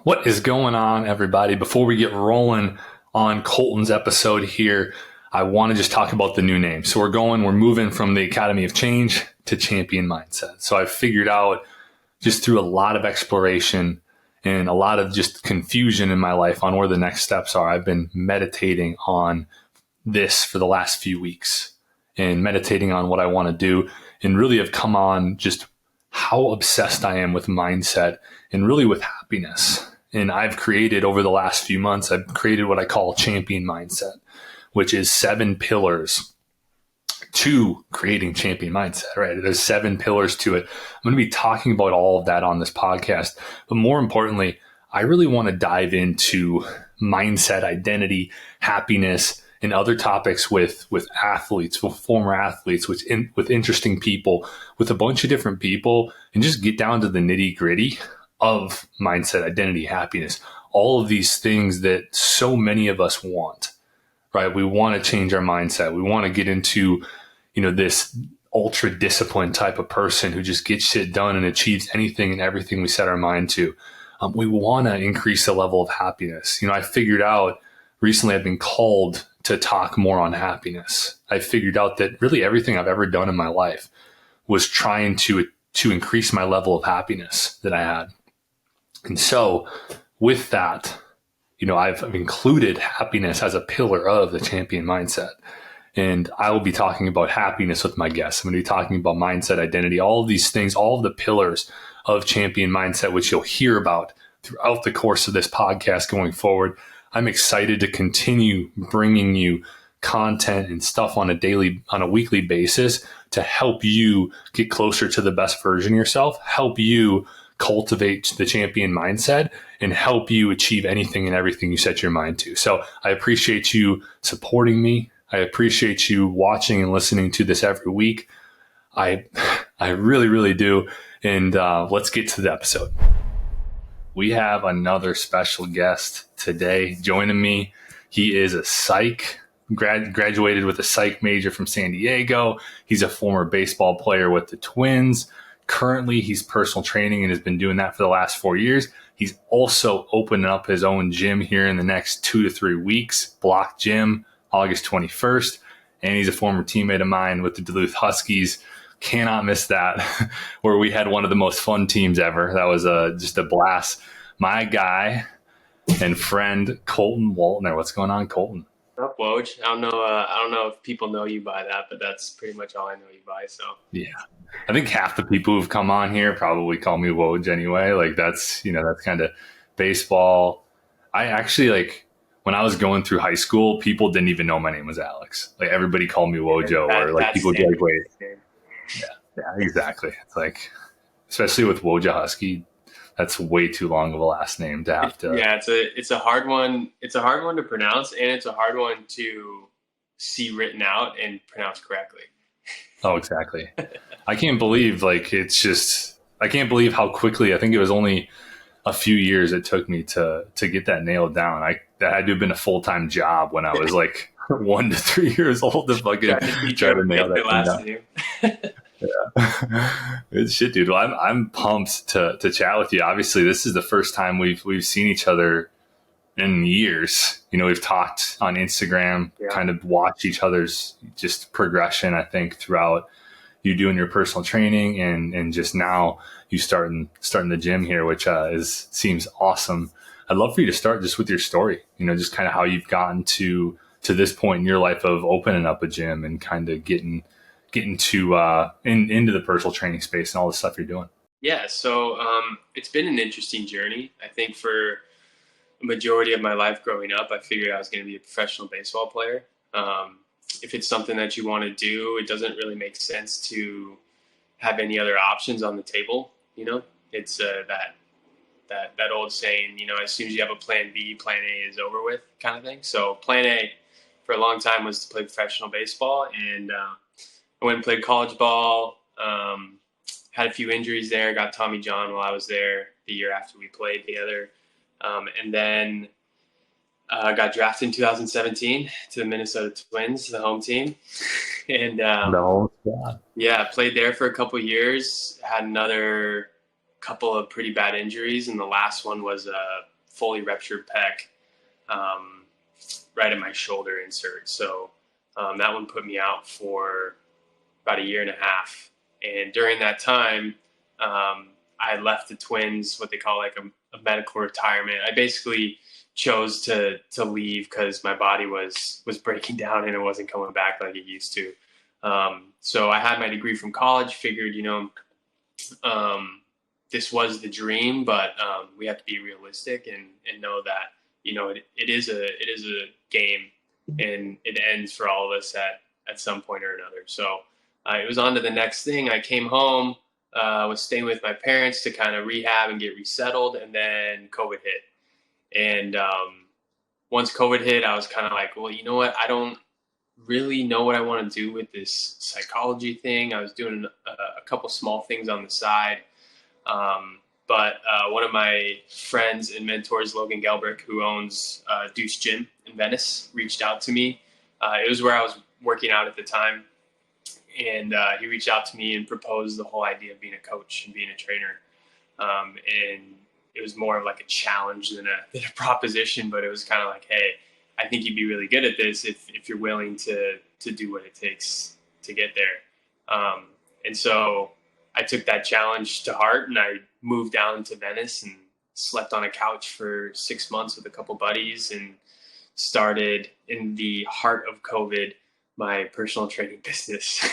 What is going on, everybody? Before we get rolling on Colton's episode here, I want to just talk about the new name. So we're moving from the Academy of Change to Champion Mindset. So I've figured out just through a lot of exploration and a lot of just confusion in my life on where the next steps are. I've been meditating on this for the last few weeks and meditating on what I want to do, and really have come on just how obsessed I am with mindset and really with happiness. And I've created over the last few months, I've created what I call Champion Mindset, which is 7 pillars to creating champion mindset, right? There's 7 pillars to it. I'm going to be talking about all of that on this podcast. But more importantly, I really want to dive into mindset, identity, happiness, and other topics with athletes, with former athletes, with interesting people, with a bunch of different people, and just get down to the nitty gritty of mindset, identity, happiness, all of these things that so many of us want, right? We want to change our mindset. We want to get into, this ultra disciplined type of person who just gets shit done and achieves anything and everything we set our mind to. We want to increase the level of happiness. I figured out recently I've been called to talk more on happiness. I figured out that really everything I've ever done in my life was trying to increase my level of happiness that I had. And so with that, I've included happiness as a pillar of the champion mindset. And I will be talking about happiness with my guests. I'm going to be talking about mindset, identity, all of these things, all of the pillars of champion mindset, which you'll hear about throughout the course of this podcast going forward. I'm excited to continue bringing you content and stuff on a weekly basis to help you get closer to the best version of yourself, help you cultivate the champion mindset, and help you achieve anything and everything you set your mind to. So I appreciate you supporting me. I appreciate you watching and listening to this every week. I really, really do. And let's get to the episode. We have another special guest today joining me. He is a psych, graduated with a psych major from San Diego. He's a former baseball player with the Twins. Currently, he's personal training and has been doing that for the last 4 years. He's also opening up his own gym here in the next 2 to 3 weeks, BLOC Gym, August 21st. And he's a former teammate of mine with the Duluth Huskies. Cannot miss that, where we had one of the most fun teams ever. That was just a blast. My guy and friend, Colton Waltner. What's going on, Colton? Up, Woj. I don't know if people know you by that, but that's pretty much all I know you by. So yeah, I think half the people who've come on here probably call me Woj anyway. Like that's kind of baseball. I actually when I was going through high school, people didn't even know my name was Alex. Like everybody called me Wojo, or people would be like, wait. Yeah, exactly. It's like, especially with Woj Husky, that's way too long of a last name to have to. Yeah, it's a hard one. It's a hard one to pronounce, and it's a hard one to see written out and pronounce correctly. Oh, exactly. I can't believe I can't believe how quickly. I think it was only a few years it took me to get that nailed down. That had to have been a full-time job when I was 1 to 3 years old to fucking try to nail that thing down. Yeah, it's shit, dude. Well, I'm pumped to chat with you. Obviously, this is the first time we've seen each other in years. We've talked on Instagram, kind of watched each other's just progression. I think throughout you doing your personal training and just now you starting the gym here, which seems awesome. I'd love for you to start just with your story. Just kind of how you've gotten to this point in your life of opening up a gym and kind of getting to into the personal training space and all the stuff you're doing. Yeah, so it's been an interesting journey. I think for a majority of my life growing up, I figured I was going to be a professional baseball player. If it's something that you want to do, it doesn't really make sense to have any other options on the table. It's that old saying, as soon as you have a plan B, plan A is over with kind of thing. So plan A for a long time was to play professional baseball, and I went and played college ball, had a few injuries there, got Tommy John while I was there the year after we played together. And then got drafted in 2017 to the Minnesota Twins, the home team. And played there for a couple of years, had another couple of pretty bad injuries, and the last one was a fully ruptured pec right at my shoulder insert. So that one put me out for about a year and a half. And during that time, I left the Twins, what they call like a medical retirement. I basically chose to leave because my body was breaking down and it wasn't coming back like it used to. So I had my degree from college, figured, this was the dream, but we have to be realistic and know that, it is a game, and it ends for all of us at some point or another. So it was on to the next thing. I came home, was staying with my parents to kind of rehab and get resettled, and then COVID hit. And once COVID hit, I was kind of like, well, you know what? I don't really know what I want to do with this psychology thing. I was doing a couple small things on the side. But one of my friends and mentors, Logan Gelbrick, who owns BLOC Gym in Venice, reached out to me. It was where I was working out at the time. And he reached out to me and proposed the whole idea of being a coach and being a trainer. And it was more of like a challenge than a proposition, but it was kind of like, hey, I think you'd be really good at this if you're willing to do what it takes to get there. And so I took that challenge to heart, and I moved down to Venice and slept on a couch for 6 months with a couple buddies, and started in the heart of COVID my personal training business.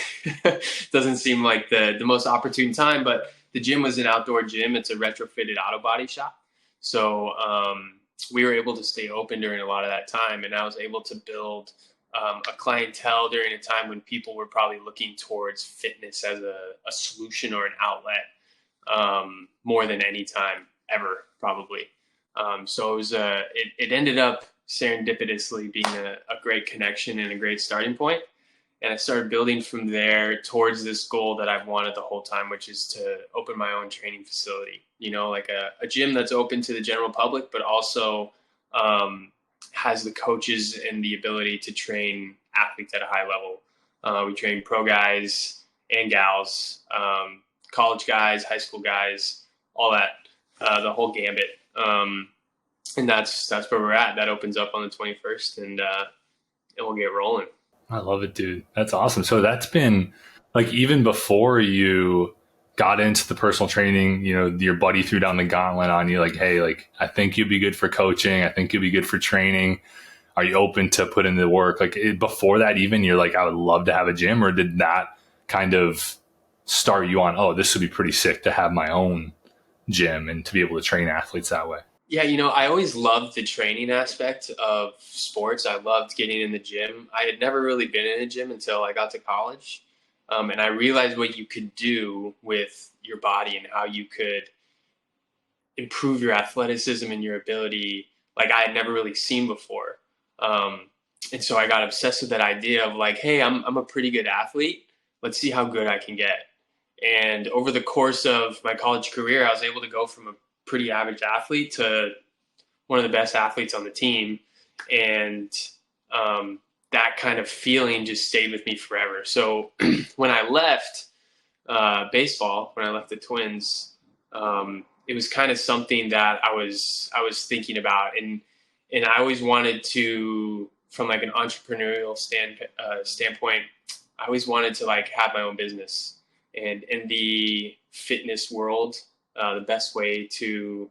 Doesn't seem like the most opportune time, but the gym was an outdoor gym. It's a retrofitted auto body shop. So we were able to stay open during a lot of that time, and I was able to build a clientele during a time when people were probably looking towards fitness as a solution or an outlet more than any time ever, probably. So it was it ended up serendipitously being a great connection and a great starting point. And I started building from there towards this goal that I've wanted the whole time, which is to open my own training facility, like a gym that's open to the general public, but also has the coaches and the ability to train athletes at a high level. We train pro guys and gals, college guys, high school guys, all that, the whole gambit. And that's where we're at. That opens up on the 21st, and we'll get rolling. I love it, dude. That's awesome. So that's been like, even before you got into the personal training, your buddy threw down the gauntlet on you, like, hey, like, I think you'd be good for coaching. I think you'd be good for training. Are you open to put in the work? Like, before that, even, you're like, I would love to have a gym, or did that kind of start you on, oh, this would be pretty sick to have my own gym and to be able to train athletes that way? Yeah, I always loved the training aspect of sports. I loved getting in the gym. I had never really been in a gym until I got to college. And I realized what you could do with your body and how you could improve your athleticism and your ability like I had never really seen before. And so I got obsessed with that idea of like, hey, I'm a pretty good athlete. Let's see how good I can get. And over the course of my college career, I was able to go from a pretty average athlete to one of the best athletes on the team. And that kind of feeling just stayed with me forever. So when I left baseball, when I left the Twins, it was kind of something that I was thinking about. And I always wanted to, from like an entrepreneurial standpoint, I always wanted to like have my own business. And in the fitness world, the best way to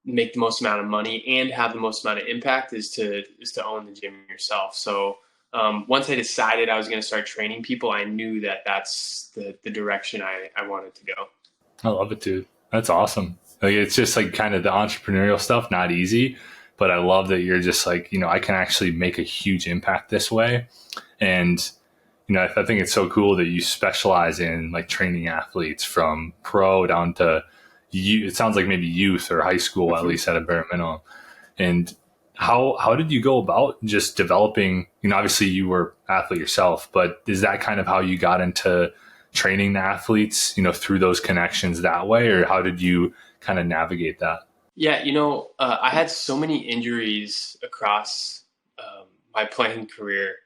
make the most amount of money and have the most amount of impact is to own the gym yourself. So once I decided I was going to start training people, I knew that that's the direction I wanted to go. I love it, dude. That's awesome. Like, it's just like kind of the entrepreneurial stuff, not easy, but I love that you're just like, I can actually make a huge impact this way. And I think it's so cool that you specialize in like training athletes from pro down to it sounds like maybe youth or high school, at least at a bare minimum. And how did you go about just developing, obviously you were an athlete yourself, but is that kind of how you got into training the athletes, through those connections that way, or how did you kind of navigate that? Yeah. I had so many injuries across my playing career.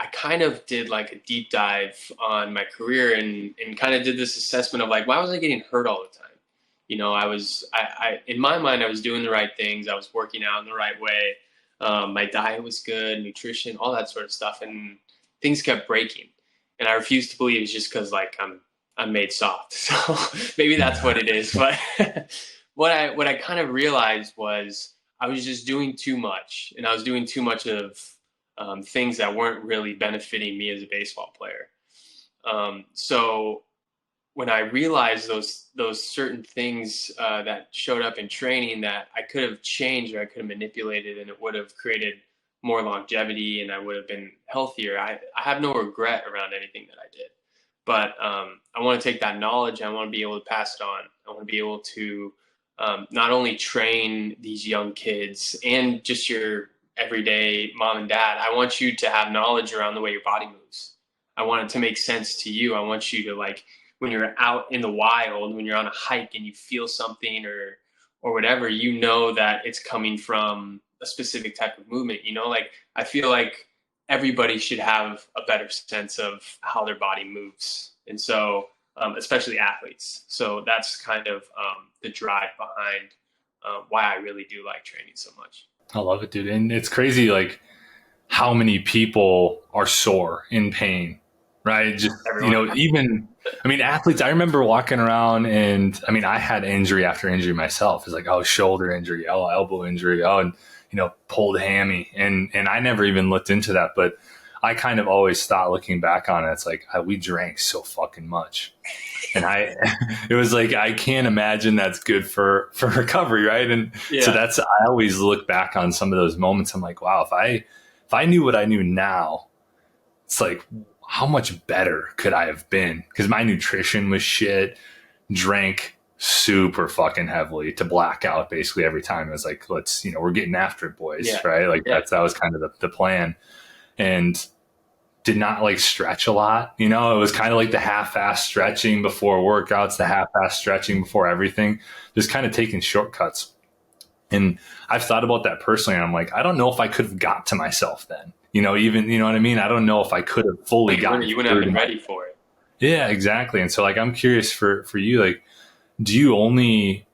I kind of did like a deep dive on my career and kind of did this assessment of like, why was I getting hurt all the time? In my mind, I was doing the right things. I was working out in the right way. My diet was good, nutrition, all that sort of stuff. And things kept breaking. And I refused to believe it's just because like I'm made soft. So maybe that's what it is. But what I kind of realized was I was just doing too much, and I was doing too much of things that weren't really benefiting me as a baseball player. So when I realized those certain things that showed up in training that I could have changed or I could have manipulated, and it would have created more longevity, and I would have been healthier. I have no regret around anything that I did, but I want to take that knowledge and I want to be able to pass it on. I want to be able to not only train these young kids and just your everyday mom and dad. I want you to have knowledge around the way your body moves. I want it to make sense to you. I want you to, like, when you're out in the wild, when you're on a hike and you feel something or whatever, you know that it's coming from a specific type of movement. Like, I feel like everybody should have a better sense of how their body moves. And so, especially athletes. So that's kind of the drive behind why I really do like training so much. I love it, dude. And it's crazy, like, how many people are sore in pain, right? Just, Everyone. even, I mean, athletes, I remember walking around and, I mean, I had injury after injury myself. It's like, oh, shoulder injury, oh, elbow injury, oh, and, pulled hammy. And I never even looked into that, but I kind of always thought, looking back on it, it's like, we drank so fucking much. And it was like, I can't imagine that's good for recovery. Right. And so I always look back on some of those moments. I'm like, wow, if I knew what I knew now, it's like, how much better could I have been? Because my nutrition was shit, drank super fucking heavily to black out basically every time. It was like, let's, we're getting after it, boys. Yeah. Right. Like that was kind of the plan. And did not like stretch a lot. It was kind of like the half-ass stretching before workouts, the half-ass stretching before everything, just kind of taking shortcuts. And I've thought about that personally. And I'm like, I don't know if I could have got to myself then, even, you know what I mean? I don't know if I could have fully gotten. You wouldn't have been ready for it. Yeah, exactly. And so, like, I'm curious for you, like, do you only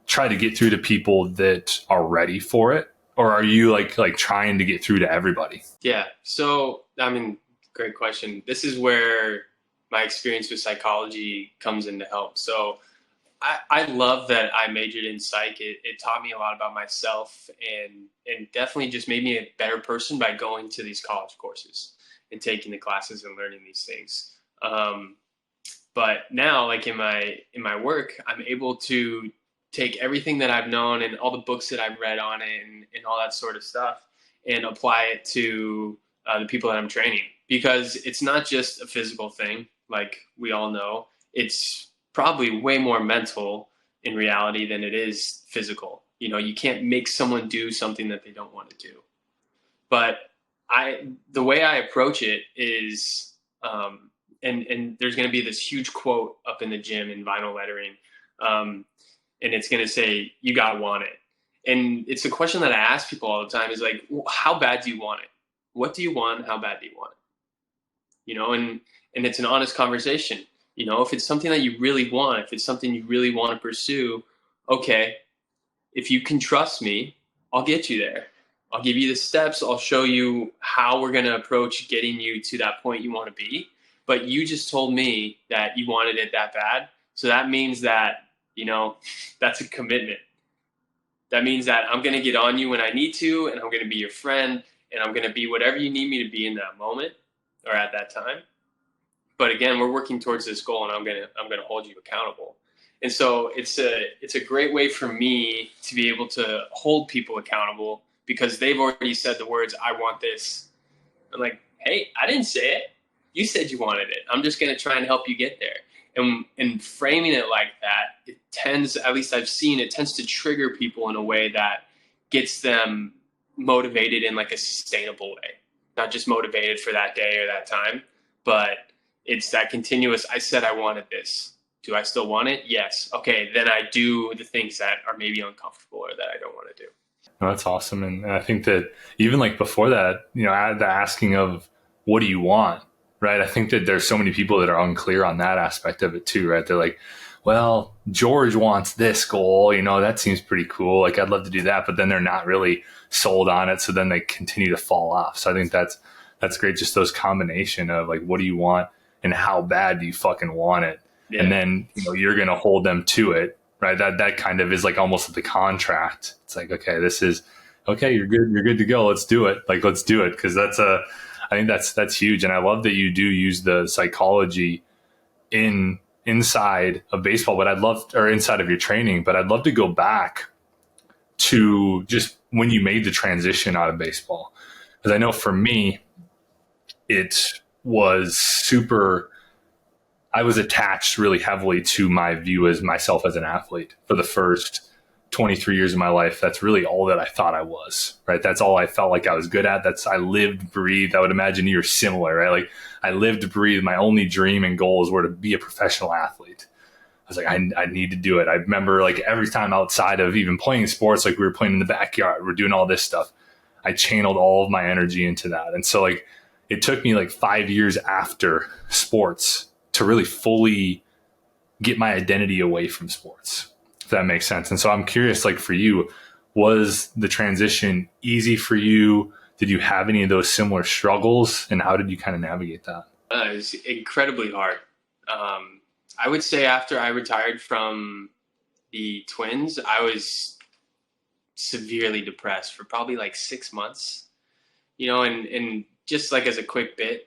try to get through to people that are ready for it? Or are you like trying to get through to everybody? Yeah. So, I mean, great question. This is where my experience with psychology comes into help. So I love that I majored in psych. It taught me a lot about myself and definitely just made me a better person by going to these college courses and taking the classes and learning these things. But now, like in my work, I'm able to take everything that I've known and all the books that I've read on it and all that sort of stuff and apply it to the people that I'm training. Because it's not just a physical thing, like we all know. It's probably way more mental in reality than it is physical. You can't make someone do something that they don't want to do. But the way I approach it is, and there's going to be this huge quote up in the gym in vinyl lettering, and it's going to say, "You gotta want it." And it's a question that I ask people all the time: is like, how bad do you want it? What do you want? How bad do you want it? And it's an honest conversation. If it's something that you really want, if it's something you really want to pursue, okay, if you can trust me, I'll get you there. I'll give you the steps. I'll show you how we're going to approach getting you to that point you want to be. But you just told me that you wanted it that bad. So that means that, that's a commitment. That means that I'm going to get on you when I need to, and I'm going to be your friend, and I'm going to be whatever you need me to be in that moment or at that time. But again, we're working towards this goal, and I'm gonna hold you accountable. And so it's a great way for me to be able to hold people accountable because they've already said the words, "I want this." I'm like, hey, I didn't say it. You said you wanted it. I'm just gonna try and help you get there. And framing it like that, it tends, at least I've seen, it tends to trigger people in a way that gets them motivated in like a sustainable way. Not just motivated for that day or that time, but it's that continuous, I said I wanted this. Do I still want it? Yes. Okay, then I do the things that are maybe uncomfortable or that I don't want to do. Oh, that's awesome. And I think that even like before that, the asking of what do you want? Right. I think that there's so many people that are unclear on that aspect of it too, right? They're like, well, George wants this goal, that seems pretty cool. Like, I'd love to do that, but then they're not really sold on it. So then they continue to fall off. So I think that's great. Just those combination of like, what do you want and how bad do you fucking want it? Yeah. And then, you're going to hold them to it, right? That kind of is like almost the contract. It's like, okay, this is okay. You're good. You're good to go. Let's do it. Like, let's do it. Cause I think that's huge. And I love that you do use the psychology inside of baseball, or inside of your training, but I'd love to go back to just when you made the transition out of baseball. Because I know for me, it was I was attached really heavily to my view as myself as an athlete for the first 23 years of my life. That's really all that I thought I was, right? That's all I felt like I was good at. I lived, breathed. I would imagine you're similar, right? Like, I lived, breathed. My only dream and goals were to be a professional athlete. I was like, I need to do it. I remember like every time outside of even playing sports, like we were playing in the backyard, we're doing all this stuff. I channeled all of my energy into that. And so like, it took me like 5 years after sports to really fully get my identity away from sports, if that makes sense. And so I'm curious, like for you, was the transition easy for you? Did you have any of those similar struggles, and how did you kind of navigate that? It was incredibly hard. I would say after I retired from the Twins, I was severely depressed for probably like 6 months, and just like as a quick bit,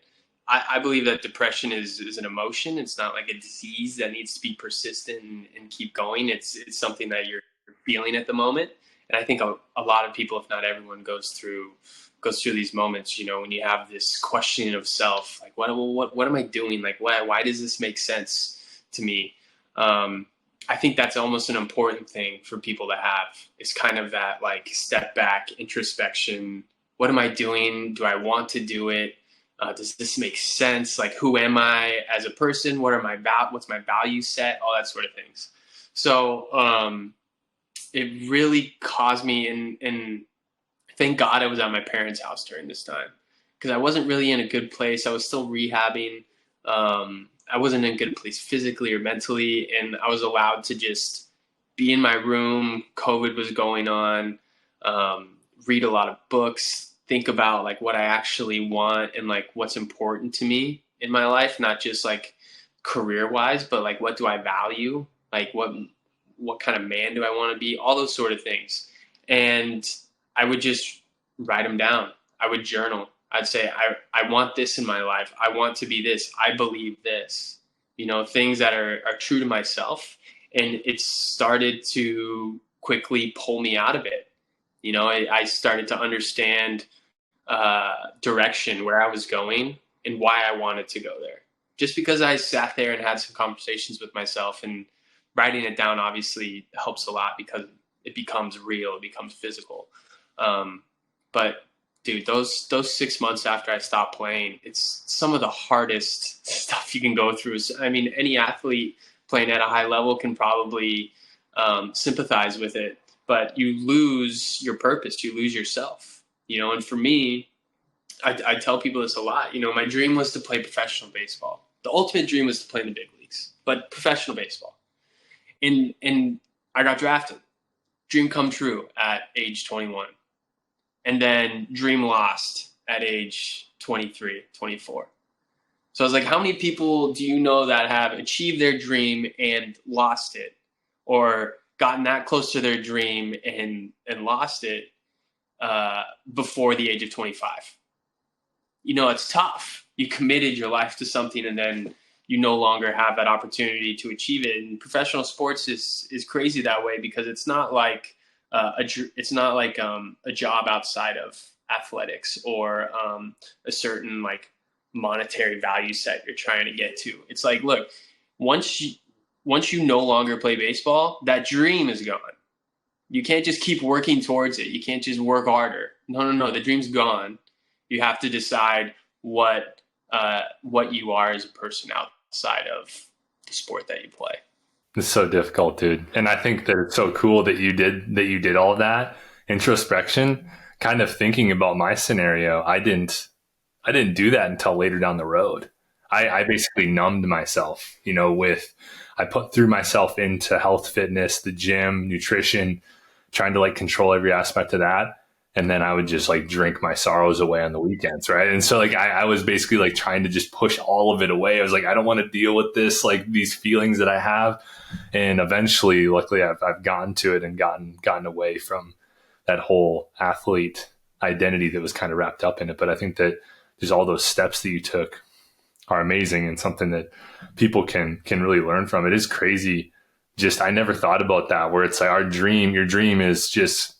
I believe that depression is an emotion. It's not like a disease that needs to be persistent and keep going. It's something that you're feeling at the moment. And I think a lot of people, if not everyone, goes through these moments, when you have this questioning of self, like what am I doing? Like, why does this make sense to me? I think that's almost an important thing for people to have, is kind of that like step back introspection. What am I doing? Do I want to do it? Does this make sense? Like, who am I as a person? What's my value set? All that sort of things. So it really caused me, and thank God I was at my parents' house during this time, because I wasn't really in a good place. I was still rehabbing. I wasn't in a good place physically or mentally, and I was allowed to just be in my room. COVID was going on, read a lot of books, think about like what I actually want and like what's important to me in my life, not just like career wise, but like what do I value? Like what kind of man do I want to be? All those sort of things. And I would just write them down. I would journal. I'd say, I want this in my life. I want to be this. I believe this, things that are true to myself. And it started to quickly pull me out of it. I started to understand direction, where I was going and why I wanted to go there. Just because I sat there and had some conversations with myself, and writing it down obviously helps a lot because it becomes real, it becomes physical. But dude, those 6 months after I stopped playing, it's some of the hardest stuff you can go through. I mean, any athlete playing at a high level can probably sympathize with it, but you lose your purpose, you lose yourself. And for me, I tell people this a lot. My dream was to play professional baseball. The ultimate dream was to play in the big leagues, but professional baseball. And I got drafted. Dream come true at age 21. And then dream lost at age 23, 24. So I was like, how many people do you know that have achieved their dream and lost it, or gotten that close to their dream and lost it before the age of 25? It's tough. You committed your life to something, and then you no longer have that opportunity to achieve it. And professional sports is crazy that way, because it's not like a job outside of athletics or a certain like monetary value set you're trying to get to. It's like, look, once you no longer play baseball, that dream is gone. You can't just keep working towards it. You can't just work harder. No. The dream's gone. You have to decide what you are as a person outside of the sport that you play. It's so difficult, dude. And I think that it's so cool that you did all of that introspection, kind of thinking about my scenario. I didn't I didn't do that until later down the road. I basically numbed myself, I threw myself into health, fitness, the gym, nutrition, trying to like control every aspect of that. And then I would just like drink my sorrows away on the weekends. Right. And so like, I was basically like trying to just push all of it away. I was like, I don't want to deal with this, like these feelings that I have. And eventually, luckily I've gotten to it and gotten away from that whole athlete identity that was kind of wrapped up in it. But I think that just all those steps that you took are amazing and something that people can really learn from. It is crazy. Just, I never thought about that, where it's like your dream is just,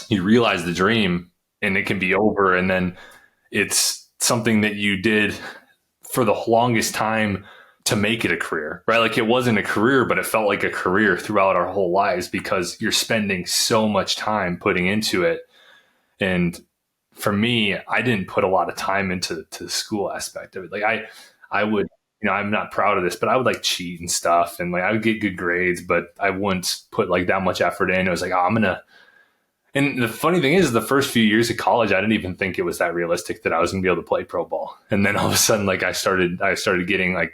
you realize the dream and it can be over. And then it's something that you did for the longest time to make it a career, right? Like it wasn't a career, but it felt like a career throughout our whole lives because you're spending so much time putting into it. And for me, I didn't put a lot of time into the school aspect of it. Like I would, I'm not proud of this, but I would like cheat and stuff. And like, I would get good grades, but I wouldn't put like that much effort in. It was like, and the funny thing is the first few years of college, I didn't even think it was that realistic that I was going to be able to play pro ball. And then all of a sudden, like I started getting like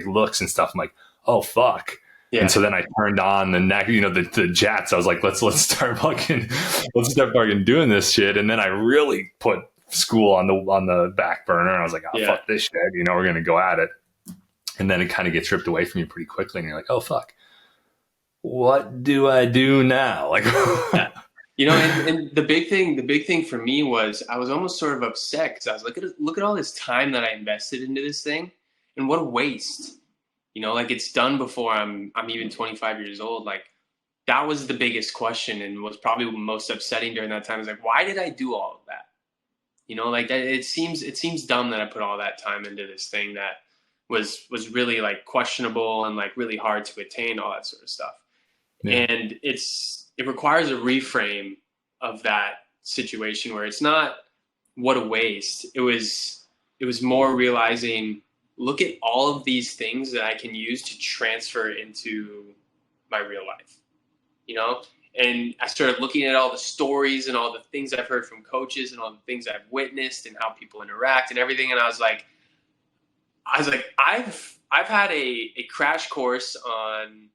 looks and stuff. I'm like, oh, fuck. Yeah. And so then I turned on the jets. I was like, let's start fucking doing this shit. And then I really put school on the back burner. I was like, oh, fuck this shit. We're going to go at it. And then it kind of gets ripped away from you pretty quickly. And you're like, oh, fuck. What do I do now? Like, and the big thing for me was I was almost sort of upset because I was like, look at all this time that I invested into this thing and what a waste. Like it's done before I'm even 25 years old. Like that was the biggest question and was probably most upsetting during that time. Is like, why did I do all of that? Like that, it seems dumb that I put all that time into this thing that was really like questionable and like really hard to attain, all that sort of stuff. Yeah. And it requires a reframe of that situation where it's not what a waste. It was more realizing, look at all of these things that I can use to transfer into my real life, And I started looking at all the stories and all the things I've heard from coaches and all the things I've witnessed and how people interact and everything. And I was like, I've had a crash course on,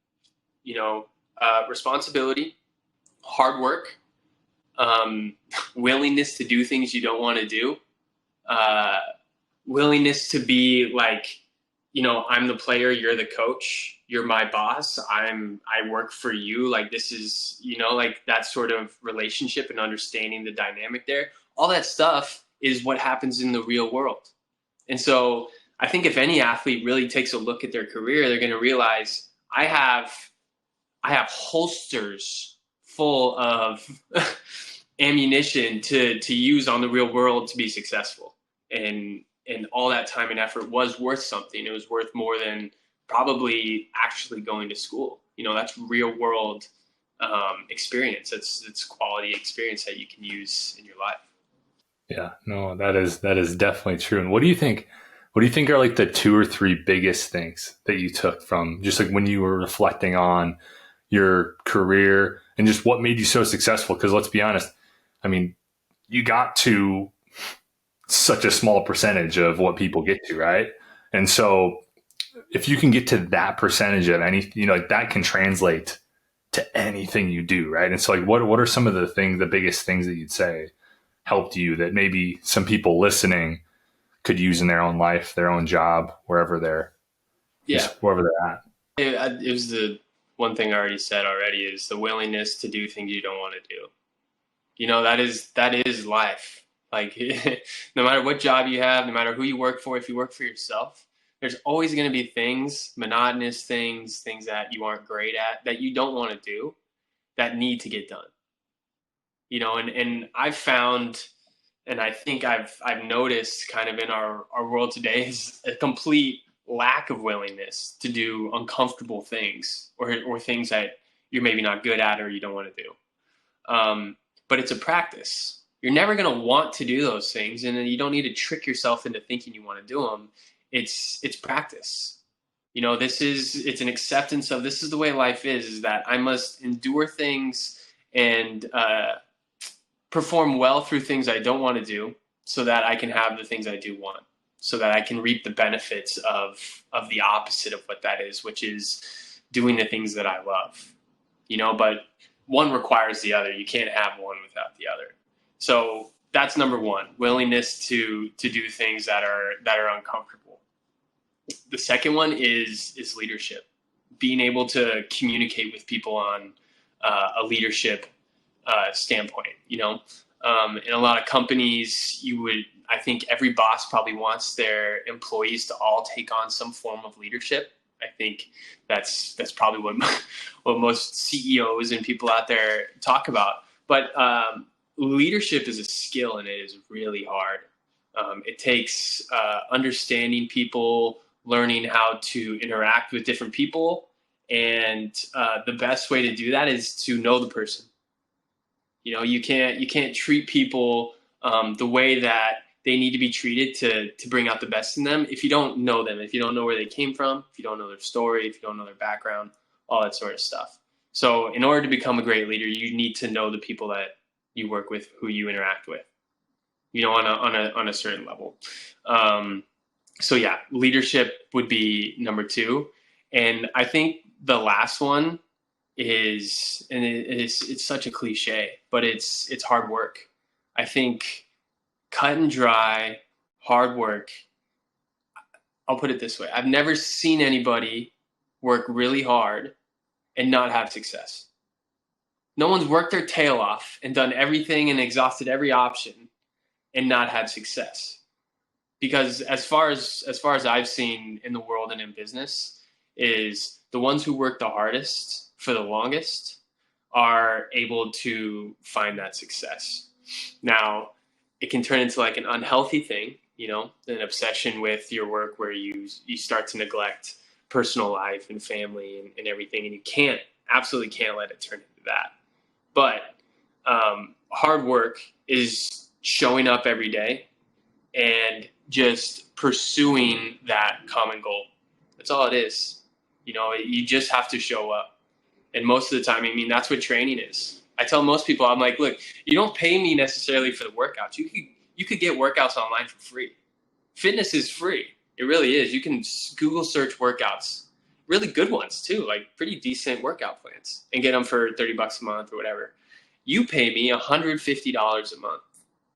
responsibility, hard work, willingness to do things you don't want to do, willingness to be like, I'm the player, you're the coach, you're my boss, I work for you. Like this is, like that sort of relationship and understanding the dynamic there. All that stuff is what happens in the real world. And so I think if any athlete really takes a look at their career, they're going to realize I have holsters full of ammunition to use on the real world to be successful. And all that time and effort was worth something. It was worth more than probably actually going to school. That's real world experience. It's quality experience that you can use in your life. Yeah, no, that is definitely true. And what do you think are like the 2 or 3 biggest things that you took from just like when you were reflecting on your career and just what made you so successful? Because let's be honest, I mean, you got to such a small percentage of what people get to, right? And so if you can get to that percentage of anything, like that can translate to anything you do, right? And so like what are some of the biggest things that you'd say helped you that maybe some people listening could use in their own life, their own job, wherever they're at? It was the one thing I already said is the willingness to do things you don't want to do. That is life. Like no matter what job you have, no matter who you work for, if you work for yourself, there's always going to be things, monotonous things that you aren't great at, that you don't want to do, that need to get done. And I've found, and I think I've noticed kind of in our world today is a complete lack of willingness to do uncomfortable things or things that you're maybe not good at or you don't want to do. But it's a practice. You're never going to want to do those things, and then you don't need to trick yourself into thinking you want to do them. It's practice. It's an acceptance of this is the way life is that I must endure things and perform well through things I don't want to do so that I can have the things I do want, so that I can reap the benefits of the opposite of what that is, which is doing the things that I love, but one requires the other. You can't have one without the other. So that's number one, willingness to do things that are uncomfortable. The second one is leadership, being able to communicate with people on a leadership standpoint. In a lot of companies, I think every boss probably wants their employees to all take on some form of leadership. I think that's probably what most CEOs and people out there talk about. But leadership is a skill, and it is really hard. It takes understanding people, learning how to interact with different people, and the best way to do that is to know the person. You can't treat people the way that they need to be treated to bring out the best in them if you don't know them, if you don't know where they came from, if you don't know their story, if you don't know their background, all that sort of stuff. So in order to become a great leader, you need to know the people that you work with, who you interact with, on a certain level. So yeah, leadership would be number two. And I think the last one is, and it's such a cliche, but it's hard work. I think cut and dry, hard work. I'll put it this way. I've never seen anybody work really hard and not have success. No one's worked their tail off and done everything and exhausted every option and not had success. Because as far as I've seen in the world and in business, is the ones who work the hardest for the longest are able to find that success. Now, it can turn into like an unhealthy thing, an obsession with your work where you start to neglect personal life and family and everything, and you absolutely can't let it turn into that. But hard work is showing up every day and just pursuing that common goal. That's all it is. You just have to show up. And most of the time, that's what training is. I tell most people, I'm like, look, you don't pay me necessarily for the workouts. You could get workouts online for free. Fitness is free. It really is. You can Google search workouts, really good ones too, like pretty decent workout plans, and get them for $30 a month or whatever. You pay me $150 a month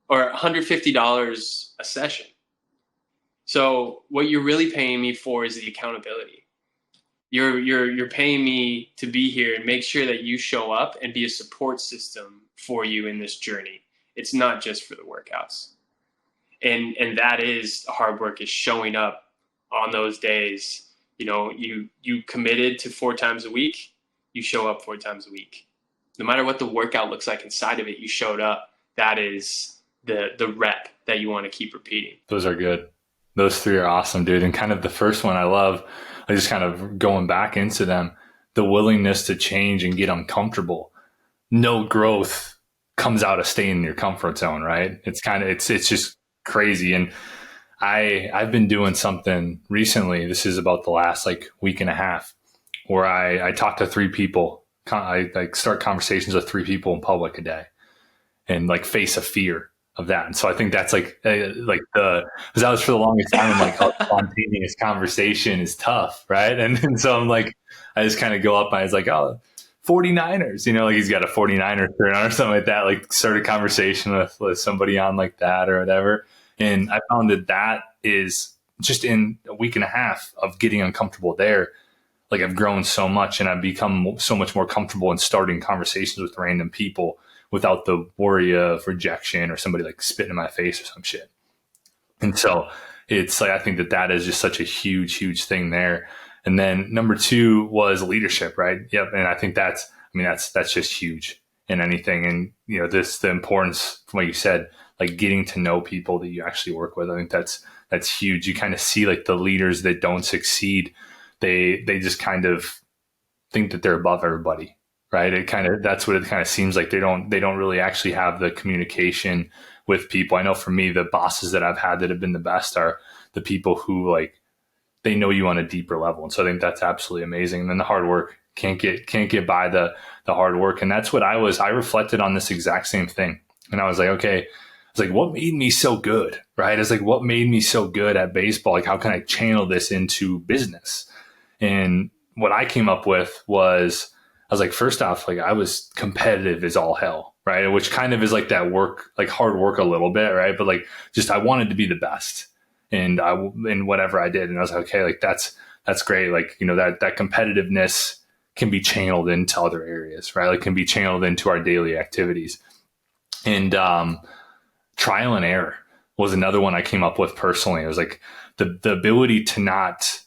or $150 a session. So what you're really paying me for is the accountability. You're paying me to be here and make sure that you show up and be a support system for you in this journey. It's not just for the workouts. And that is hard work, is showing up on those days. You committed to 4 times a week, you show up 4 times a week. No matter what the workout looks like inside of it, you showed up. That is the rep that you want to keep repeating. Those are good. Those 3 are awesome, dude. And kind of the first one I love, I just kind of going back into them, the willingness to change and get uncomfortable. No growth comes out of staying in your comfort zone, right? It's just crazy. And I've been doing something recently. This is about the last week and a half, where I talk to 3 people. I start conversations with 3 people in public a day, and face a fear of that. And so I think that's because that was for the longest time, I'm like, oh, spontaneous conversation is tough, right? And so I'm I just kind of go up and I was like, oh, 49ers, he's got a 49er shirt on or something like that, start a conversation with somebody on like that or whatever. And I found that is just in a week and a half of getting uncomfortable there. I've grown so much, and I've become so much more comfortable in starting conversations with random people without the worry of rejection or somebody spitting in my face or some shit. And so it's I think that is just such a huge, huge thing there. And then number 2 was leadership, right? Yep. And I think that's just huge in anything. And, the importance, from what you said, getting to know people that you actually work with. I think that's huge. You kind of see the leaders that don't succeed. They just kind of think that they're above everybody. Right. That's what it kind of seems like. They don't really actually have the communication with people. I know for me, the bosses that I've had that have been the best are the people who they know you on a deeper level. And so I think that's absolutely amazing. And then the hard work, can't get by the hard work. And that's what I reflected on this exact same thing. And I was like, okay, It's like, what made me so good, right? It's like, what made me so good at baseball? Like, how can I channel this into business? And what I came up with was, I was like, first off, like I was competitive as all hell, right? Which kind of is like that work, like hard work a little bit, right? But like, just I wanted to be the best, and in whatever I did, and I was like, okay, like that's great. Like, that competitiveness can be channeled into other areas, right? Like can be channeled into our daily activities, and trial and error was another one I came up with personally. It was like the ability to not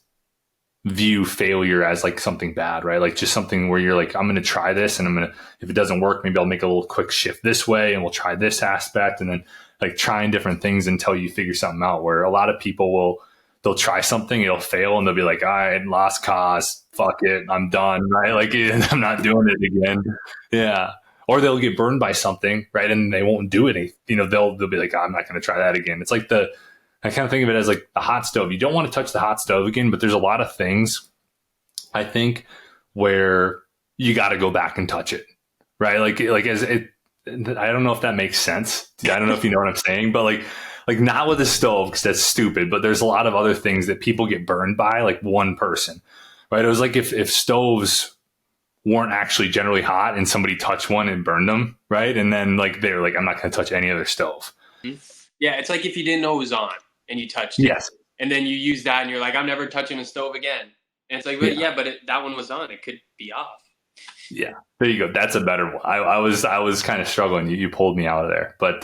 view failure as like something bad, right? Like just something where you're like, I'm going to try this, and if it doesn't work, maybe I'll make a little quick shift this way and we'll try this aspect, and then like trying different things until you figure something out. Where a lot of people they'll try something, it'll fail, and they'll be like, all right, lost cause, fuck it, I'm done, right? Like I'm not doing it again. Yeah. Or they'll get burned by something, right? And they won't do it. They'll be like, oh, I'm not going to try that again. It's like I kind of think of it as like the hot stove. You don't want to touch the hot stove again, but there's a lot of things, I think, where you got to go back and touch it, right? Like as it, I don't know if that makes sense. I don't know if you know what I'm saying, but like not with a stove, because that's stupid. But there's a lot of other things that people get burned by, like one person, right? It was like if stoves weren't actually generally hot and somebody touched one and burned them, right? And then like they were like, I'm not going to touch any other stove. Yeah, it's like if you didn't know it was on and you touched it. Yes. And then you use that and you're like, I'm never touching a stove again. And it's like, but that one was on. It could be off. Yeah, there you go. That's a better one. I was kind of struggling. You pulled me out of there. But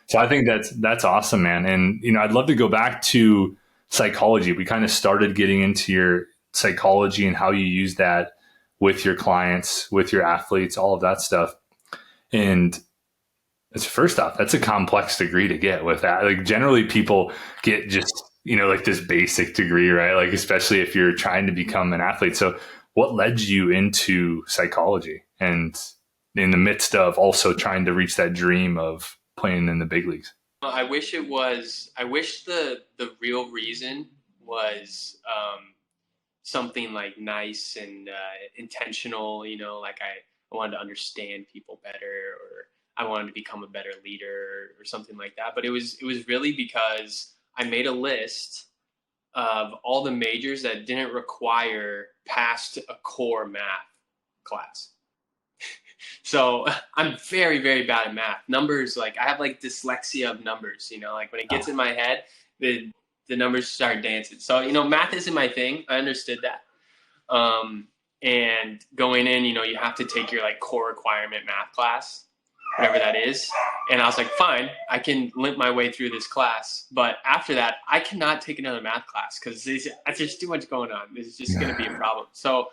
so I think that's awesome, man. And I'd love to go back to psychology. We kind of started getting into your psychology and how you use that with your clients, with your athletes, all of that stuff. And it's first off, that's a complex degree to get with that. Like generally people get just, like this basic degree, right? Like, especially if you're trying to become an athlete. So what led you into psychology, and in the midst of also trying to reach that dream of playing in the big leagues? I wish the real reason was, something like nice and intentional, like I wanted to understand people better, or I wanted to become a better leader or something like that. But it was really because I made a list of all the majors that didn't require past a core math class. So I'm very, very bad at math. Numbers, like I have like dyslexia of numbers, like when it gets in my head, the numbers start dancing. So, math isn't my thing. I understood that. And going in, you have to take your like core requirement math class, whatever that is. And I was like, fine, I can limp my way through this class. But after that, I cannot take another math class because there's too much going on. This is just going to be a problem. So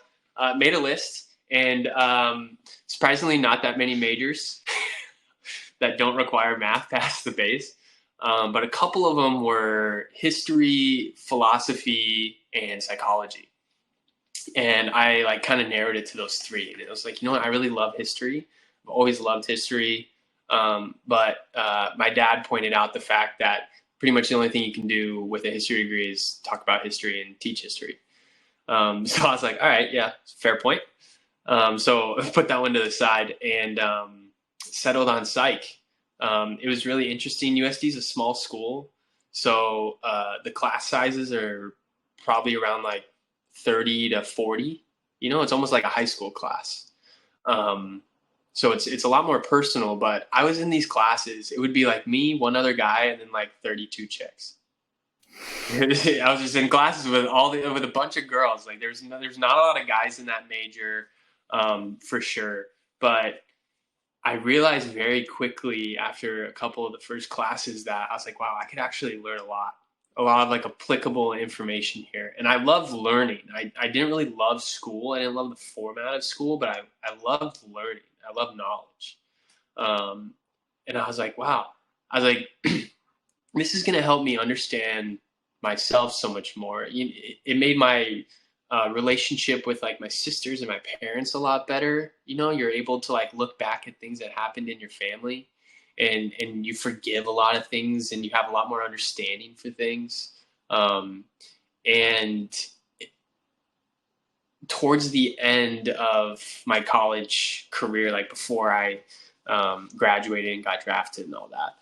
made a list, and surprisingly not that many majors that don't require math past the base. But a couple of them were history, philosophy, and psychology. And I like kind of narrowed it to those three. And it was like, what? I really love history. I've always loved history. But my dad pointed out the fact that pretty much the only thing you can do with a history degree is talk about history and teach history. So I was like, all right, yeah, fair point. So I put that one to the side and settled on psych. It was really interesting. USD is a small school, so the class sizes are probably around like 30 to 40. It's almost like a high school class. So it's a lot more personal. But I was in these classes. It would be like me, one other guy, and then like 32 chicks. I was just in classes with with a bunch of girls. Like there's not a lot of guys in that major, for sure. But I realized very quickly after a couple of the first classes that I was like, wow, I could actually learn a lot of like applicable information here. And I love learning. I didn't really love school. I didn't love the format of school, but I loved learning. I love knowledge. And I was like, wow. I was like, this is going to help me understand myself so much more. It made my relationship with like my sisters and my parents a lot better. You're able to like look back at things that happened in your family, and you forgive a lot of things, and you have a lot more understanding for things. And towards the end of my college career, like before I graduated and got drafted and all that,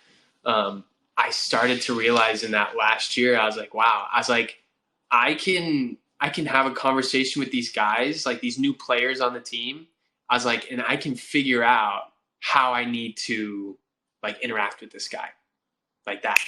I started to realize in that last year, I was like, wow, I was like, I can have a conversation with these guys, like these new players on the team. I was like, and I can figure out how I need to like interact with this guy like that.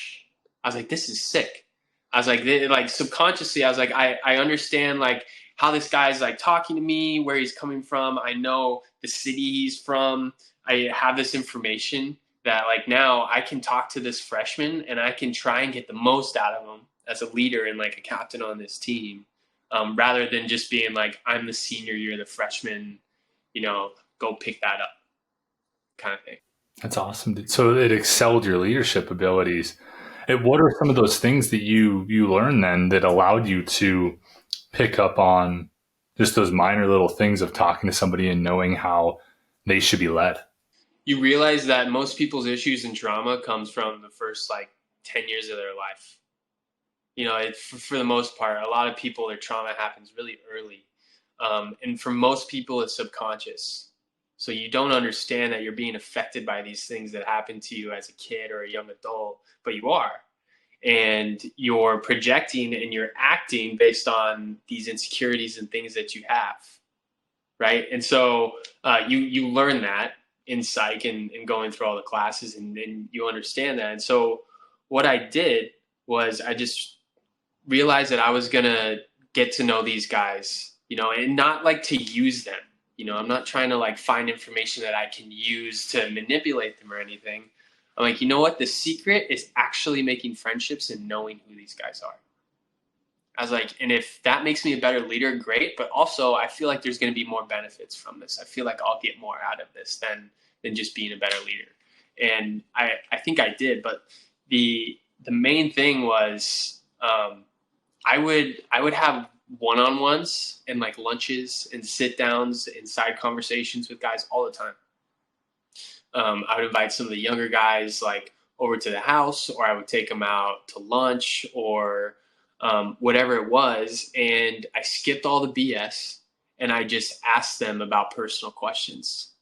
I was like, this is sick. I was like subconsciously, I was like, I understand like how this guy's like talking to me, where he's coming from. I know the city he's from. I have this information that like now I can talk to this freshman and I can try and get the most out of him as a leader and like a captain on this team, rather than just being like, I'm the senior, you're the freshman, go pick that up kind of thing. That's awesome. So it excelled your leadership abilities. What are some of those things that you learned then that allowed you to pick up on just those minor little things of talking to somebody and knowing how they should be led? You realize that most people's issues and trauma comes from the first like 10 years of their life. For the most part, a lot of people, their trauma happens really early. And for most people, it's subconscious. So you don't understand that you're being affected by these things that happen to you as a kid or a young adult, but you are. And you're projecting and you're acting based on these insecurities and things that you have, right? And so you learn that in psych and going through all the classes, and you understand that. And so what I did was I just realized that I was going to get to know these guys, and not like to use them. I'm not trying to like find information that I can use to manipulate them or anything. I'm like, you know what? The secret is actually making friendships and knowing who these guys are. I was like, and if that makes me a better leader, great. But also I feel like there's going to be more benefits from this. I feel like I'll get more out of this than just being a better leader. And I think I did. But the main thing was I would have one-on-ones and like lunches and sit downs and side conversations with guys all the time. I would invite some of the younger guys like over to the house, or I would take them out to lunch or whatever it was. And I skipped all the BS and I just asked them about personal questions,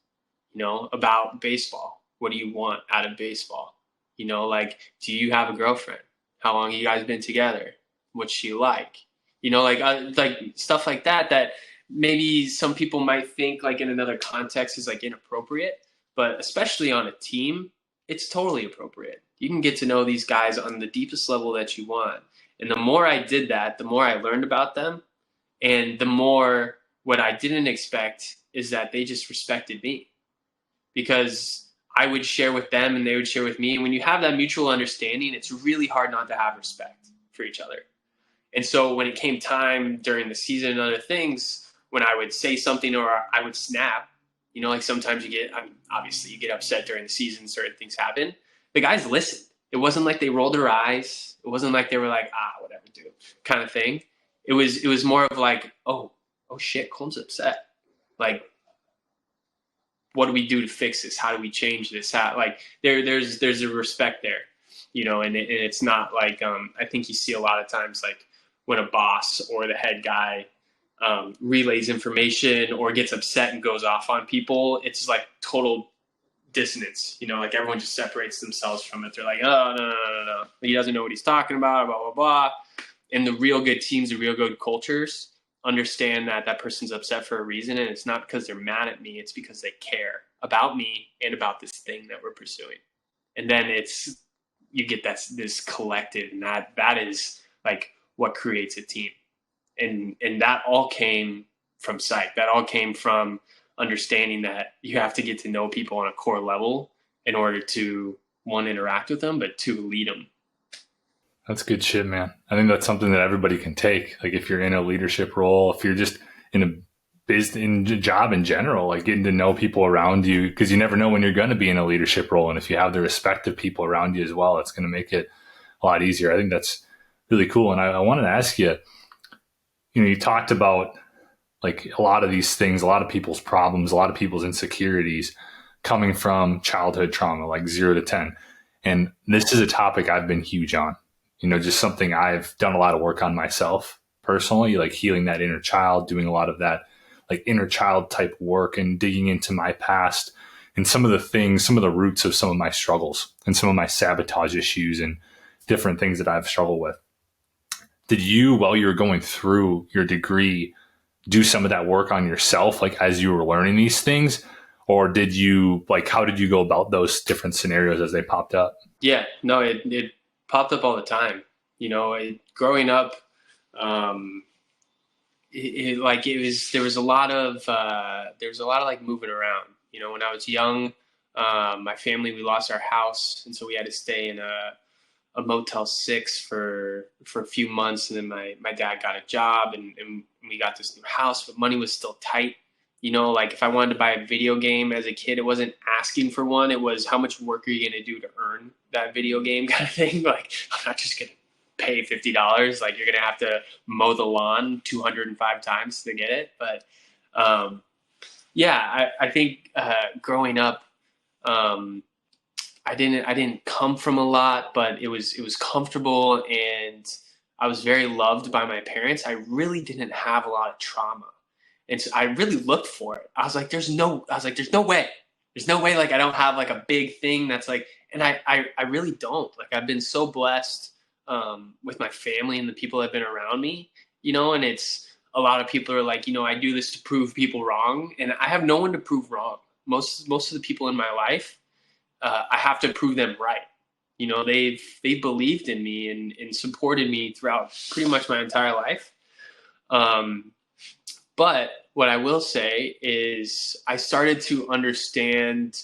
about baseball. What do you want out of baseball? Like, do you have a girlfriend? How long have you guys been together? What's she like? Like stuff like that maybe some people might think like in another context is like inappropriate, but especially on a team, it's totally appropriate. You can get to know these guys on the deepest level that you want. And the more I did that, the more I learned about them. And the more what I didn't expect is that they just respected me, because I would share with them and they would share with me. And when you have that mutual understanding, it's really hard not to have respect for each other. And so when it came time during the season and other things, when I would say something or I would snap, like sometimes obviously you get upset during the season, certain things happen. The guys listened. It wasn't like they rolled their eyes. It wasn't like they were like, whatever, dude, kind of thing. It was more of like, oh shit, Colton's upset. Like, what do we do to fix this? How do we change this? There's a respect there, and it's not like, I think you see a lot of times like when a boss or the head guy relays information or gets upset and goes off on people, it's like total dissonance, like everyone just separates themselves from it. They're like, oh, no. He doesn't know what he's talking about, blah, blah, blah. And the real good teams, the real good cultures understand that that person's upset for a reason. And it's not because they're mad at me. It's because they care about me and about this thing that we're pursuing. And then you get this collective, and that is like what creates a team. And that all came from psych. That all came from understanding that you have to get to know people on a core level in order to, one, interact with them, but two, lead them. That's good shit, man. I think that's something that everybody can take. Like if you're in a leadership role, if you're just in a job in general, like getting to know people around you, because you never know when you're going to be in a leadership role. And if you have the respect of people around you as well, it's going to make it a lot easier. I think that's really cool. And I wanted to ask you, you talked about like a lot of these things, a lot of people's problems, a lot of people's insecurities coming from childhood trauma, like 0 to 10. And this is a topic I've been huge on, just something I've done a lot of work on myself personally, like healing that inner child, doing a lot of that like inner child type work and digging into my past and some of the things, some of the roots of some of my struggles and some of my sabotage issues and different things that I've struggled with. Did you, while you were going through your degree, do some of that work on yourself, like as you were learning these things? Or did you, like, how did you go about those different scenarios as they popped up? Yeah, no, it popped up all the time. Growing up, there was a lot of like moving around. When I was young, my family, we lost our house, and so we had to stay in a Motel 6 for a few months, and then my dad got a job, and we got this new house, but money was still tight. Like if I wanted to buy a video game as a kid, it wasn't asking for one. It was, how much work are you going to do to earn that video game kind of thing? Like, I'm not just going to pay $50. Like, you're going to have to mow the lawn 205 times to get it. But I think growing up, I didn't come from a lot, but it was comfortable, and I was very loved by my parents. I really didn't have a lot of trauma. And so I really looked for it. I was like, there's no way. There's no way, like, I don't have like a big thing that's like, and I really don't. Like, I've been so blessed with my family and the people that have been around me, and it's, a lot of people are like, I do this to prove people wrong, and I have no one to prove wrong. Most of the people in my life, I have to prove them right. They've believed in me and supported me throughout pretty much my entire life. But what I will say is I started to understand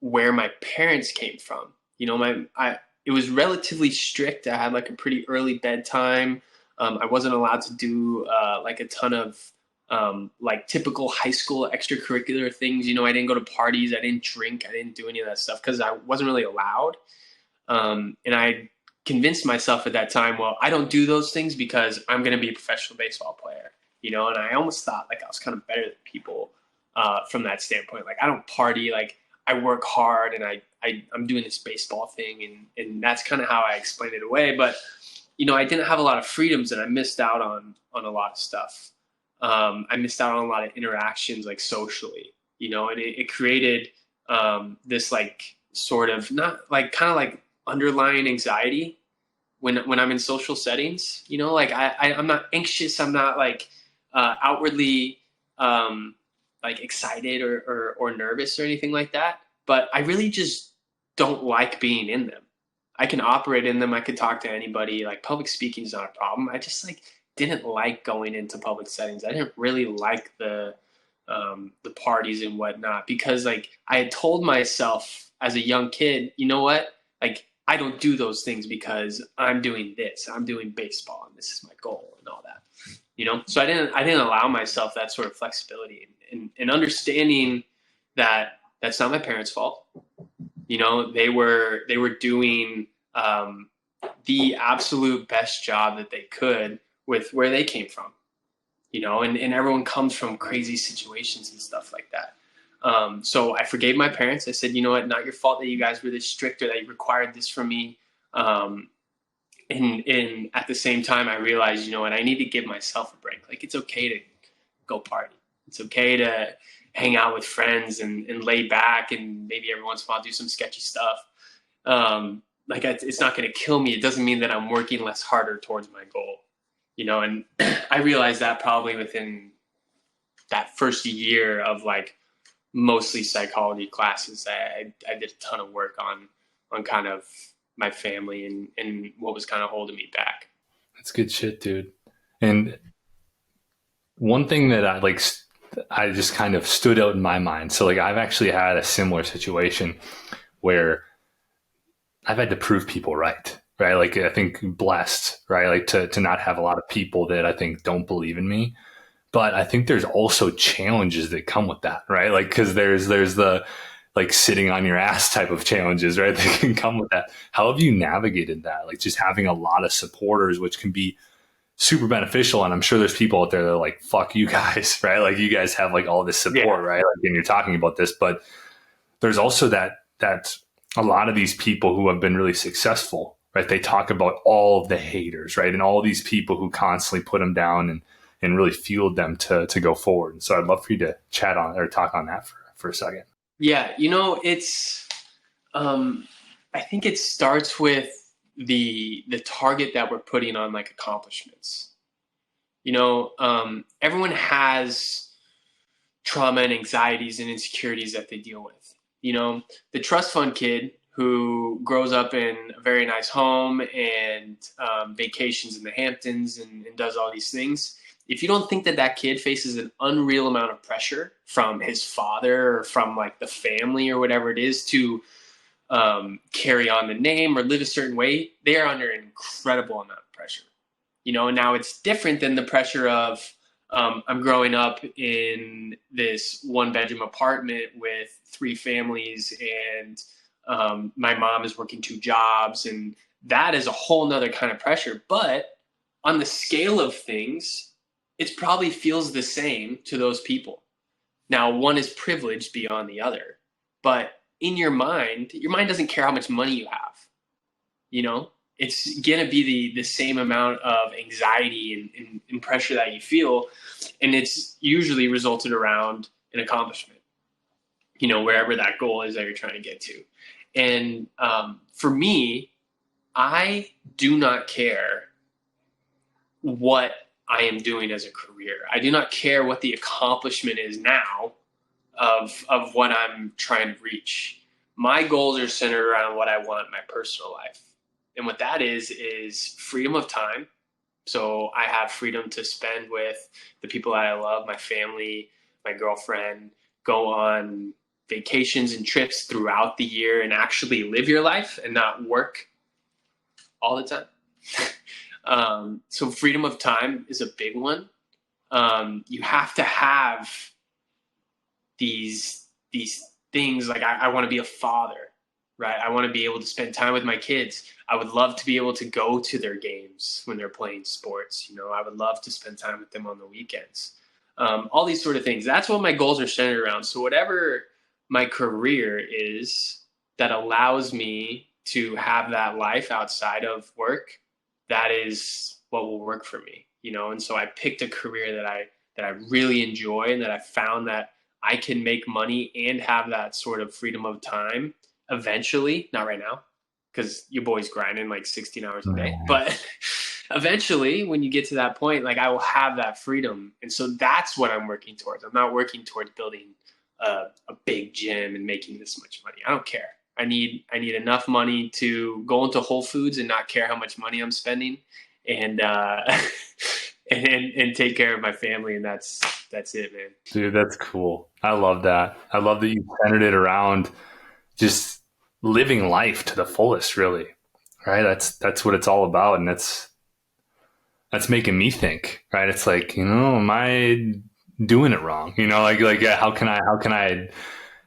where my parents came from. It was relatively strict. I had like a pretty early bedtime. I wasn't allowed to do like a ton of like typical high school extracurricular things. I didn't go to parties. I didn't drink. I didn't do any of that stuff because I wasn't really allowed. And I convinced myself at that time, well, I don't do those things because I'm going to be a professional baseball player. And I almost thought like I was kind of better than people from that standpoint. Like, I don't party, like I work hard, and I'm doing this baseball thing, and that's kind of how I explained it away. But I didn't have a lot of freedoms, and I missed out on a lot of stuff. I missed out on a lot of interactions, like socially, and it created this like sort of not like kind of like underlying anxiety when I'm in social settings. Like I'm not anxious. I'm not like outwardly like excited or nervous or anything like that, but I really just don't like being in them. I can operate in them. I could talk to anybody. Like, public speaking is not a problem. I just like didn't like going into public settings. I didn't really like the parties and whatnot, because like I had told myself as a young kid, you know what? Like, I don't do those things because I'm doing this. I'm doing baseball, and this is my goal and all that. So I didn't allow myself that sort of flexibility and understanding that that's not my parents' fault. They were doing the absolute best job that they could with where they came from, and everyone comes from crazy situations and stuff like that. So I forgave my parents. I said, you know what, not your fault that you guys were this strict or that you required this from me. And at the same time, I realized, you know what, I need to give myself a break. Like, it's okay to go party. It's okay to hang out with friends and lay back, and maybe every once in a while do some sketchy stuff. Like, it's not going to kill me. It doesn't mean that I'm working less harder towards my goal, and I realized that probably within that first year of like mostly psychology classes. I did a ton of work on kind of my family and what was kind of holding me back. That's good shit, dude. And one thing that I just kind of stood out in my mind. So like, I've actually had a similar situation where I've had to prove people right? Like, I think blessed, right? Like to not have a lot of people that I think don't believe in me. But I think there's also challenges that come with that, right? Like, cause there's the like sitting on your ass type of challenges, right? That can come with that. How have you navigated that? Like, just having a lot of supporters, which can be super beneficial. And I'm sure there's people out there that are like, fuck you guys, right? Like, you guys have like all this support, right? Like, and you're talking about this, but there's also that a lot of these people who have been really successful, right? They talk about all of the haters, right? And all these people who constantly put them down and really fueled them to go forward. And so I'd love for you to chat on or talk on that for a second. Yeah, I think it starts with the target that we're putting on like accomplishments. Everyone has trauma and anxieties and insecurities that they deal with. The trust fund kid who grows up in a very nice home and vacations in the Hamptons and does all these things. If you don't think that that kid faces an unreal amount of pressure from his father or from like the family or whatever it is to carry on the name or live a certain way, they are under an incredible amount of pressure. Now it's different than the pressure of I'm growing up in this one bedroom apartment with three families and my mom is working two jobs, and that is a whole nother kind of pressure. But on the scale of things, it probably feels the same to those people. Now, one is privileged beyond the other, but in your mind doesn't care how much money you have. It's going to be the same amount of anxiety and pressure that you feel. And it's usually resulted around an accomplishment, wherever that goal is that you're trying to get to. And for me, I do not care what I am doing as a career. I do not care what the accomplishment is now of what I'm trying to reach. My goals are centered around what I want in my personal life. And what that is freedom of time. So I have freedom to spend with the people that I love, my family, my girlfriend, go on vacations and trips throughout the year and actually live your life and not work all the time. So freedom of time is a big one. You have to have these things like I want to be a father, right? I want to be able to spend time with my kids. I would love to be able to go to their games when they're playing sports. I would love to spend time with them on the weekends. All these sort of things. That's what my goals are centered around. So whatever my career is that allows me to have that life outside of work, that is what will work for me, And so I picked a career that I really enjoy and that I found that I can make money and have that sort of freedom of time eventually, not right now, because your boy's grinding like 16 hours a day, but eventually when you get to that point, like I will have that freedom. And so that's what I'm working towards. I'm not working towards building a big gym and making this much money. I don't care. I need enough money to go into Whole Foods and not care how much money I'm spending and and take care of my family. And that's it, man. Dude, that's cool. I love that. I love that you centered it around just living life to the fullest, really. Right? That's what it's all about. And that's making me think, right? It's like, am I doing it wrong?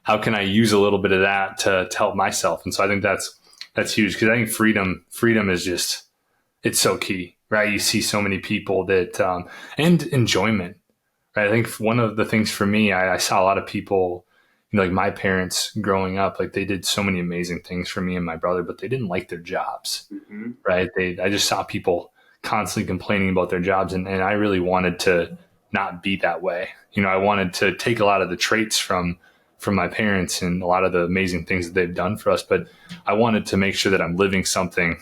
How can I use a little bit of that to help myself? And so I think that's huge, because I think freedom is just, it's so key, right? You see so many people that, and enjoyment, right? I think one of the things for me, I saw a lot of people, like my parents growing up, like they did so many amazing things for me and my brother, but they didn't like their jobs, right? I just saw people constantly complaining about their jobs. And I really wanted to not be that way. I wanted to take a lot of the traits from my parents and a lot of the amazing things that they've done for us. But I wanted to make sure that I'm living something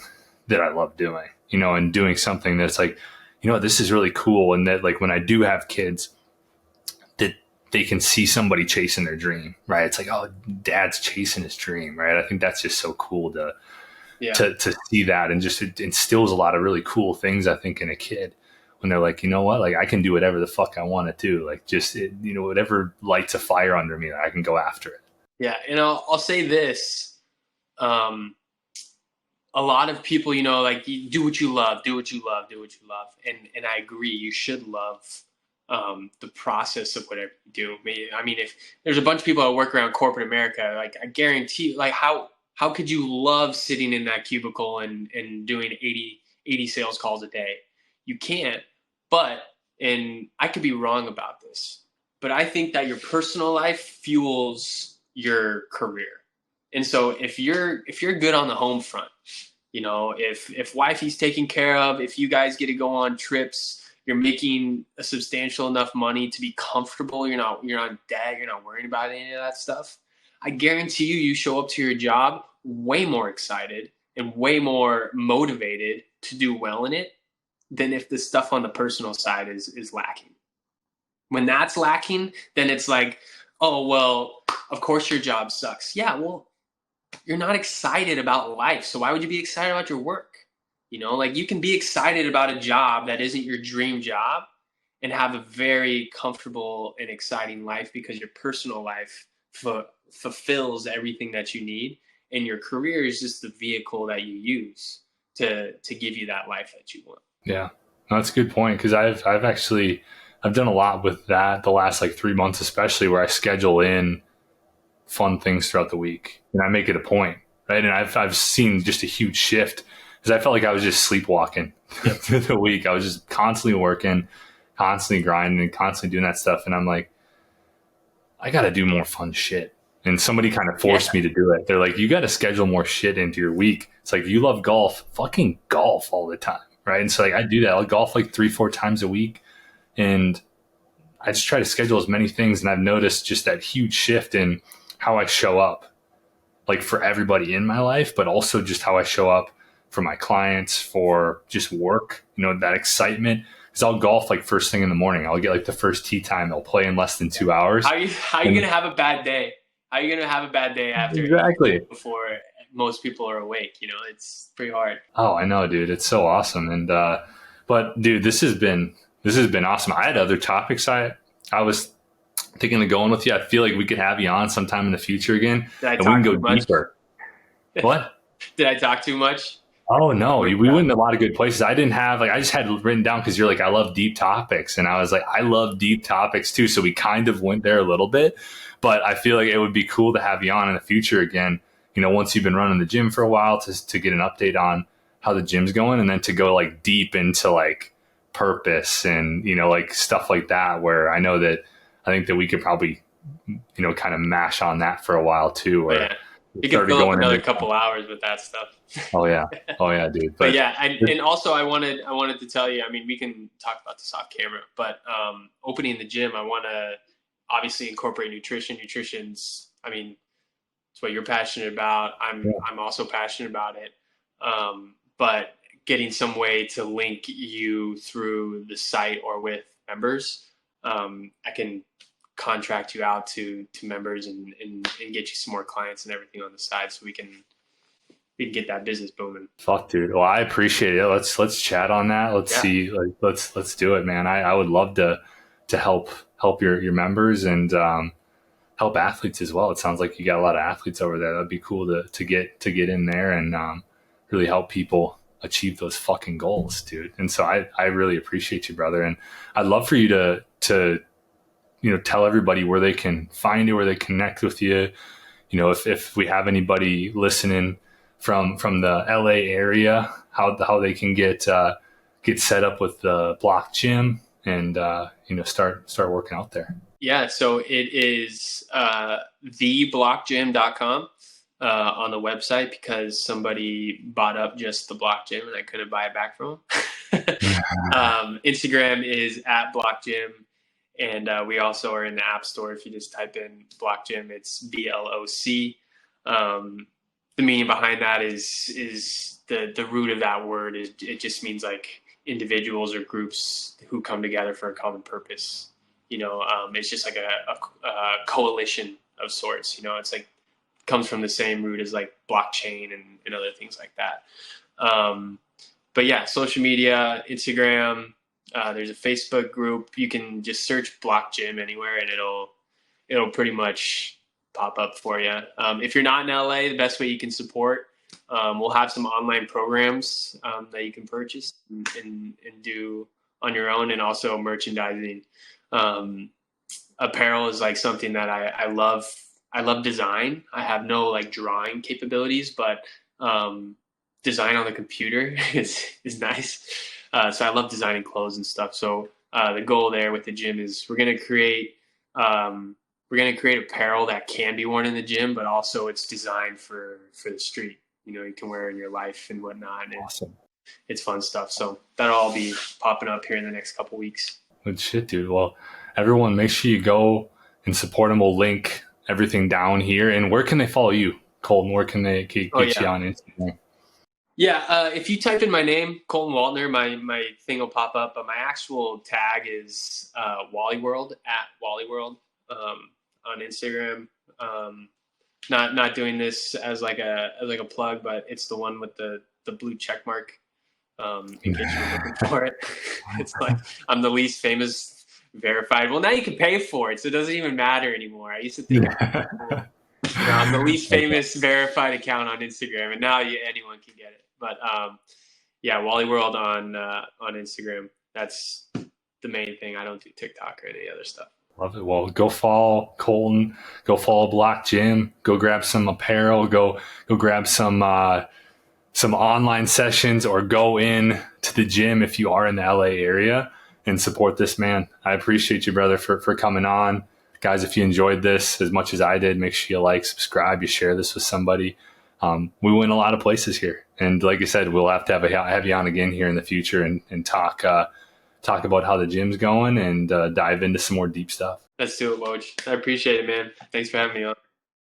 that I love doing, and doing something that's like, this is really cool. And that like when I do have kids, that they can see somebody chasing their dream, right? It's like, oh, dad's chasing his dream, right? I think that's just so cool to see that, and just it instills a lot of really cool things, I think, in a kid when they're like, like I can do whatever the fuck I want to do. Like just, whatever lights a fire under me, I can go after it. Yeah. And I'll say this, a lot of people, like you do what you love, do what you love, do what you love. And I agree. You should love the process of whatever you do. I mean, if there's a bunch of people that work around corporate America, like I guarantee, like how could you love sitting in that cubicle and doing 80 sales calls a day? You can't. But, and I could be wrong about this, but I think that your personal life fuels your career. And so if you're good on the home front, if wifey's taken care of, if you guys get to go on trips, you're making a substantial enough money to be comfortable, you're not in debt, you're not worrying about any of that stuff. I guarantee you show up to your job way more excited and way more motivated to do well in it than if the stuff on the personal side is lacking. When that's lacking, then it's like, oh, well, of course your job sucks. Yeah, well, you're not excited about life. So why would you be excited about your work? You know, like you can be excited about a job that isn't your dream job and have a very comfortable and exciting life because your personal life fulfills everything that you need. And your career is just the vehicle that you use to give you that life that you want. Yeah, no, that's a good point. Cause I've done a lot with that the last like 3 months, especially where I schedule in fun things throughout the week and I make it a point. Right. And I've seen just a huge shift because I felt like I was just sleepwalking through the week. I was just constantly working, constantly grinding and constantly doing that stuff. And I'm like, I got to do more fun shit. And somebody kind of forced me to do it. They're like, you got to schedule more shit into your week. It's like, you love golf, fucking golf all the time. Right. And so like, I do that. I'll golf like 3-4 times a week. And I just try to schedule as many things. And I've noticed just that huge shift in how I show up, like for everybody in my life, but also just how I show up for my clients, for just work, you know, that excitement. Because I'll golf like first thing in the morning. I'll get like the first tee time. I'll play in less than 2 hours. How are you going to have a bad day? How are you going to have a bad day after? Exactly. Before most people are awake, you know, it's pretty hard. Oh, I know, dude. It's so awesome. And, but dude, this has been awesome. I had other topics I was thinking of going with you. I feel like we could have you on sometime in the future again. And we can go deeper. What? Did I talk too much? Oh no, we went in a lot of good places. I didn't have I just had written down because you're like, I love deep topics. And I was like, I love deep topics too. So we kind of went there a little bit, but I feel like it would be cool to have you on in the future again. You know, once you've been running the gym for a while to get an update on how the gym's going and then to go like deep into like purpose and, you know, like stuff like that, where I know that I think that we could probably, you know, kind of mash on that for a while too. Where yeah. You can fill up another couple hours with that stuff. Oh yeah, dude. But yeah, and also I wanted to tell you. I mean, we can talk about this off camera, but opening the gym, I want to obviously incorporate nutrition. Nutrition's, I mean, it's what you're passionate about. I'm also passionate about it. But getting some way to link you through the site or with members, I can contract you out to members and get you some more clients and everything on the side so we can get that business booming. Fuck, dude. Well, I appreciate it. Let's chat on that. Let's see. Like, let's do it, man. I would love to help your members and help athletes as well. It sounds like you got a lot of athletes over there. That'd be cool to get in there and really help people achieve those fucking goals, dude. And so I really appreciate you, brother. And I'd love for you to you know, tell everybody where they can find you, where they connect with you. You know, if we have anybody listening from the LA area, how they can get set up with the BLOC Gym and you know, start working out there. Yeah, so it is theblocgym.com on the website because somebody bought up just the BLOC Gym and I couldn't buy it back from them. Instagram is @BLOC Gym. And we also are in the App Store. If you just type in BLOC Gym, it's BLOC. The meaning behind that is the root of that word is it just means like individuals or groups who come together for a common purpose. You know, it's just like a coalition of sorts. You know, it's like comes from the same root as like blockchain and other things like that. But yeah, social media, Instagram. There's a Facebook group. You can just search BLOC Gym anywhere and it'll pretty much pop up for you. If you're not in LA, the best way you can support, we'll have some online programs that you can purchase and do on your own, and also merchandising. Apparel is like something that I love. I love design. I have no like drawing capabilities, but design on the computer is nice. So I love designing clothes and stuff. So the goal there with the gym is we're going to create apparel that can be worn in the gym, but also it's designed for the street. You know, you can wear it in your life and whatnot. And awesome. It's fun stuff. So that'll all be popping up here in the next couple weeks. Good shit, dude. Well, everyone, make sure you go and support them. We'll link everything down here. And where can they follow you, Colton? Where can they get you on Instagram? Yeah, if you type in my name, Colton Waltner, my thing will pop up. But my actual tag is Wally World, at Wally World, on Instagram. Not doing this as like a plug, but it's the one with the blue check mark. In case you're looking for it, it's like I'm the least famous verified. Well, now you can pay for it, so it doesn't even matter anymore. I used to think I'm the least famous verified account on Instagram, and now anyone can get it. But Wally World on Instagram. That's the main thing. I don't do TikTok or any other stuff. Love it. Well, go follow Colton. Go follow BLOC Gym. Go grab some apparel. Go grab some online sessions, or go in to the gym if you are in the LA area and support this man. I appreciate you, brother, for coming on. Guys, if you enjoyed this as much as I did, make sure you like, subscribe, you share this with somebody. We win a lot of places here. And like I said, we'll have to have you on again here in the future and talk about how the gym's going and dive into some more deep stuff. Let's do it, Woj. I appreciate it, man. Thanks for having me on.